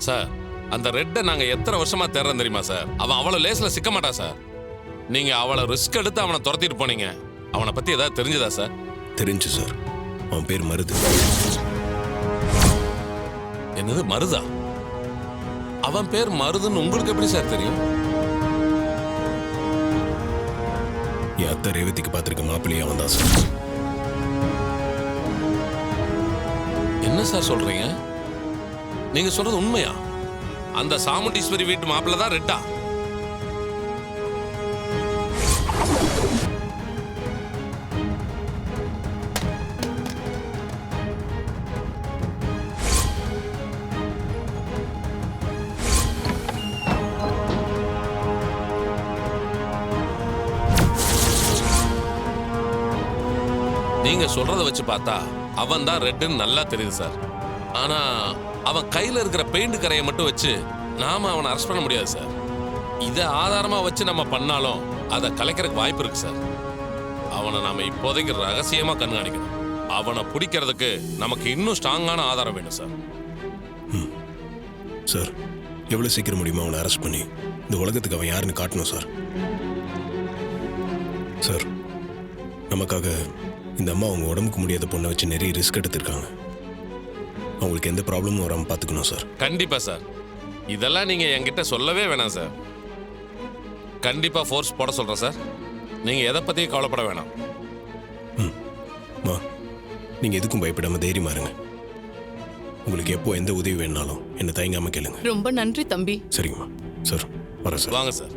Sir அந்த ரெட்டை நாங்க எத்தனை வருஷமா தேடுறோம் தெரியுமா சார்? அவன் அவ்வளவு லேஸ்ல சிக்க மாட்டான் சார். நீங்க அவ்வளவு ரிஸ்க் எடுத்து அவனை துரத்திட்டு போனீங்க. அவனை பத்தி ஏதாவது தெரிஞ்சதா சார்? தெரிஞ்சு சார். அவன் பேர் மருது. என்னது மருதா? அவன் பேர் மருதுன்னு உங்களுக்கு எப்படி சார் தெரியும்? என் அத்தை ரேவதிக்கு பார்த்துருக்க மாப்பிள்ளையே அவன் தான் சார். என்ன சார் சொல்றீங்க? நீங்க சொல்றது உண்மையா? அந்த சாமுண்டீஸ்வரி வீட்டு மாப்பிள்ள தான் ரெட்டா? நீங்க சொல்றத வச்சு பார்த்தா அவன் தான் ரெட்டுன்னு நல்லா தெரியுது சார். ஆனா அவன் கையில இருக்கிற பெயிண்ட் கரையை மட்டும் வச்சு நாம அவனை அரெஸ்ட் பண்ண முடியாது சார். இதை ஆதாரமா வச்சு நம்ம பண்ணாலும் அதை கலைக்கிறதுக்கு வாய்ப்பு இருக்கு சார். அவனை நாம இப்போதைக்கு ரகசியமா கண்காணிக்கணும். அவனை பிடிக்கிறதுக்கு நமக்கு இன்னும் ஸ்ட்ராங்கான ஆதாரம் வேணும் சார். சார் எவ்வளவு சீக்கிரம் முடியுமோ அவனை அரெஸ்ட் பண்ணி இந்த உலகத்துக்கு அவன் யாருன்னு காட்டணும் சார். சார் நமக்காக இந்த அம்மா அவங்க உடம்புக்கு முடியாத பொண்ணை வச்சு நிறைய ரிஸ்க் எடுத்திருக்காங்க. அவங்களுக்கு எந்த ப்ராப்ளமும் வராமல் பார்த்துக்கணும் சார். கண்டிப்பா சார். இதெல்லாம் நீங்க என்கிட்ட சொல்லவே வேணாம் சார். கண்டிப்பா ஃபோர்ஸ் போட சொல்றேன் சார். நீங்க எதை பத்தியும் கவலைப்பட வேணாம். மா நீங்க எதுக்கும் பயப்படாம தைரியமா இருங்க. உங்களுக்கு எப்போ எந்த உதவி வேணாலும் என்ன தயங்காம கேளுங்க. ரொம்ப நன்றி தம்பி. சரிங்கம்மா. சார் வரேன் சார். வாங்க சார்.